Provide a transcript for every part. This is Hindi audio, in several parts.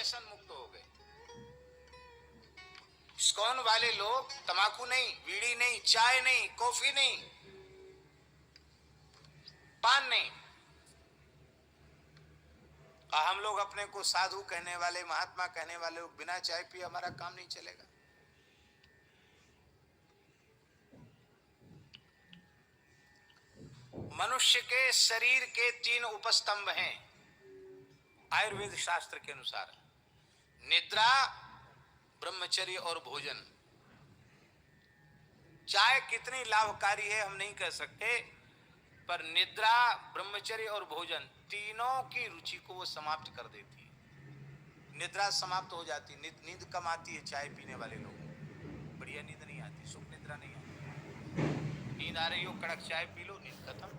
व्यसन मुक्त हो गए। इस्कॉन वाले लोग तंबाकू नहीं, बीड़ी नहीं, चाय नहीं, कॉफी नहीं, पान नहीं, और हम लोग अपने को साधु कहने वाले, महात्मा कहने वाले लोग बिना चाय पिए हमारा काम नहीं चलेगा। मनुष्य के शरीर के 3 उपस्तंभ हैं आयुर्वेद शास्त्र के अनुसार: निद्रा, ब्रह्मचर्य और भोजन। चाय कितनी लाभकारी है हम नहीं कह सकते, पर निद्रा, ब्रह्मचर्य और भोजन तीनों की रुचि को वो समाप्त कर देती है। निद्रा समाप्त हो जाती है, नींद कम आती है। चाय पीने वाले लोग बढ़िया नींद नहीं आती, सुख निद्रा नहीं आती। नींद आ रही हो, कड़क चाय पी लो, नींद खत्म।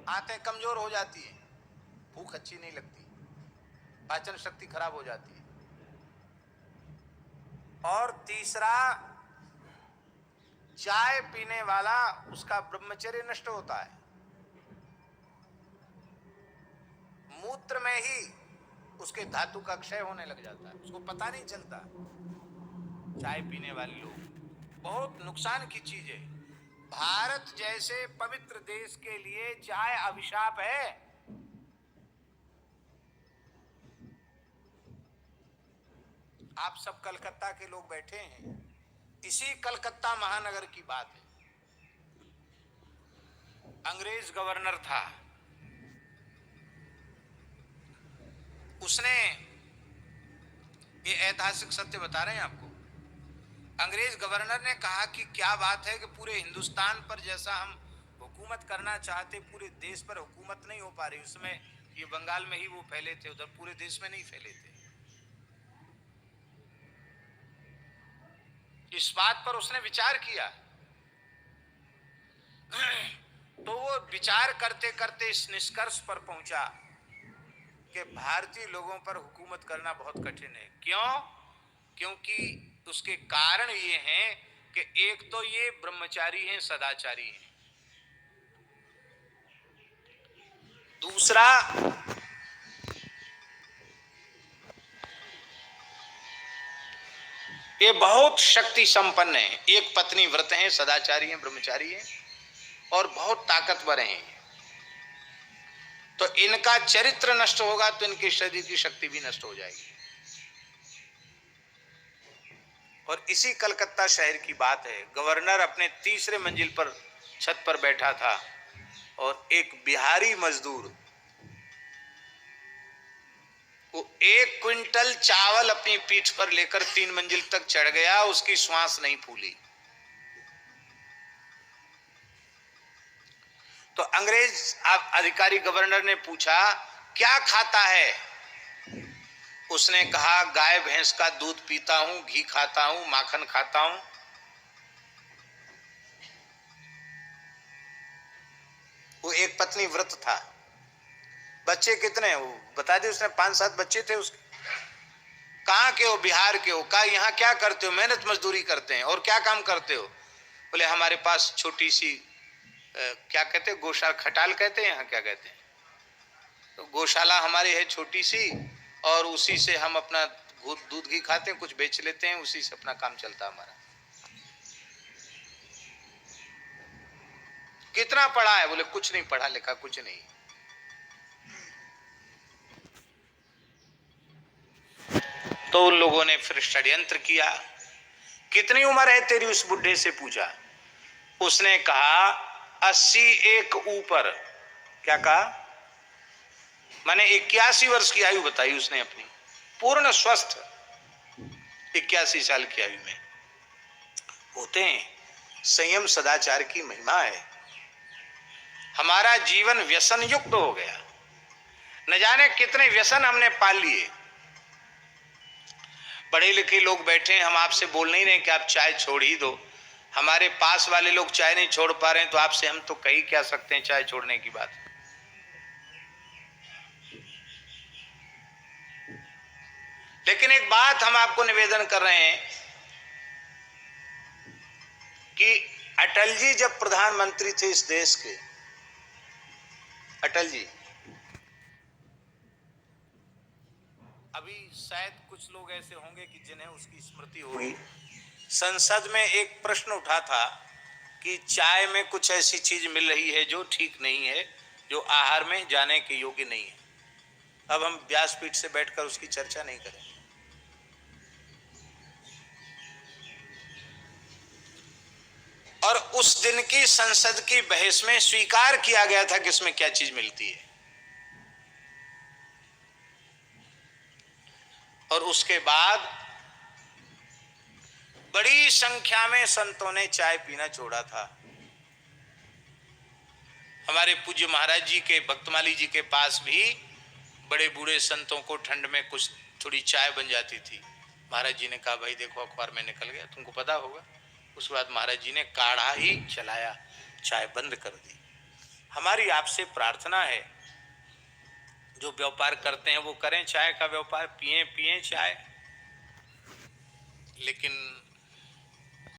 आंखें कमजोर हो जाती है, भूख अच्छी नहीं लगती, पाचन शक्ति खराब हो जाती है। और तीसरा, चाय पीने वाला उसका ब्रह्मचर्य नष्ट होता है। मूत्र में ही उसके धातु का क्षय होने लग जाता है, उसको पता नहीं चलता। चाय पीने वाले लोग बहुत नुकसान की चीज है। भारत जैसे पवित्र देश के लिए चाय अभिशाप है। आप सब कलकत्ता के लोग बैठे हैं, इसी कलकत्ता महानगर की बात है। अंग्रेज गवर्नर था, उसने, ये ऐतिहासिक सत्य बता रहे हैं आपको, अंग्रेज गवर्नर ने कहा कि क्या बात है कि पूरे हिंदुस्तान पर जैसा हम हुकूमत करना चाहते, पूरे देश पर हुकूमत नहीं हो पा रही। उसमें ये बंगाल में ही वो फैले थे, उधर पूरे देश में नहीं फैले थे। इस बात पर उसने विचार किया। तो वो विचार करते करते इस निष्कर्ष पर पहुंचा कि भारतीय लोगों पर हुकूमत करना बहुत कठिन है। क्यों? क्योंकि उसके कारण ये हैं कि एक तो ये ब्रह्मचारी हैं, सदाचारी हैं। दूसरा, ये बहुत शक्ति संपन्न है, एक पत्नी व्रत हैं, सदाचारी हैं, ब्रह्मचारी हैं और बहुत ताकतवर हैं। तो इनका चरित्र नष्ट होगा तो इनके शरीर की शक्ति भी नष्ट हो जाएगी। और इसी कलकत्ता शहर की बात है, गवर्नर अपने तीसरे मंजिल पर छत पर बैठा था और एक बिहारी मजदूर वो 1 क्विंटल चावल अपनी पीठ पर लेकर 3 मंजिल तक चढ़ गया, उसकी श्वास नहीं फूली। तो अंग्रेज अधिकारी गवर्नर ने पूछा, क्या खाता है? उसने कहा, गाय भैंस का दूध पीता हूं, घी खाता हूं, माखन खाता हूं। वो एक पत्नी व्रत था। बच्चे कितने? वो बता दिए उसने, 5-7 बच्चे थे उसके। कहाँ के हो? बिहार के हो? कहा, यहाँ क्या करते हो? मेहनत मजदूरी करते हैं। और क्या काम करते हो? बोले, हमारे पास छोटी सी क्या कहते हैं, गौशाला, खटाल कहते हैं यहाँ, क्या कहते हैं, तो गौशाला हमारी है छोटी सी, और उसी से हम अपना दूध घी खाते हैं, कुछ बेच लेते हैं, उसी से अपना काम चलता हमारा। कितना पढ़ा है? बोले, कुछ नहीं पढ़ा लिखा, कुछ नहीं। तो उन लोगों ने फिर षड्यंत्र किया। कितनी उम्र है तेरी? उस बुढ़े से पूछा। उसने कहा, 81 ऊपर। क्या कहा? माने 81 वर्ष की आयु बताई उसने अपनी, पूर्ण स्वस्थ 81 साल की आयु में। होते हैं, संयम सदाचार की महिमा है। हमारा जीवन व्यसन युक्त हो गया, न जाने कितने व्यसन हमने पाल लिए। पढ़े लिखे लोग बैठे हैं, हम आपसे बोल नहीं रहे कि आप चाय छोड़ ही दो। हमारे पास वाले लोग चाय नहीं छोड़ पा रहे हैं, तो आपसे हम तो कही क्या सकते हैं चाय छोड़ने की बात। लेकिन एक बात हम आपको निवेदन कर रहे हैं कि अटल जी जब प्रधानमंत्री थे इस देश के, अटल जी, अभी शायद कुछ लोग ऐसे होंगे कि जिन्हें उसकी स्मृति होगी। संसद में एक प्रश्न उठा था कि चाय में कुछ ऐसी चीज मिल रही है जो ठीक नहीं है, जो आहार में जाने के योग्य नहीं है। अब हम व्यासपीठ से बैठकर उसकी चर्चा नहीं करेंगे। और उस दिन की संसद की बहस में स्वीकार किया गया था कि इसमें क्या चीज मिलती है। और उसके बाद बड़ी संख्या में संतों ने चाय पीना छोड़ा था। हमारे पूज्य महाराज जी के, भक्तमाली जी के पास भी बड़े बूढ़े संतों को ठंड में कुछ थोड़ी चाय बन जाती थी। महाराज जी ने कहा भाई देखो अखबार में निकल गया, तुमको पता होगा। उस बाद महाराज जी ने काढ़ा ही चलाया, चाय बंद कर दी। हमारी आपसे प्रार्थना है, जो व्यापार करते हैं वो करें चाय का व्यापार, पिए पिए चाय, लेकिन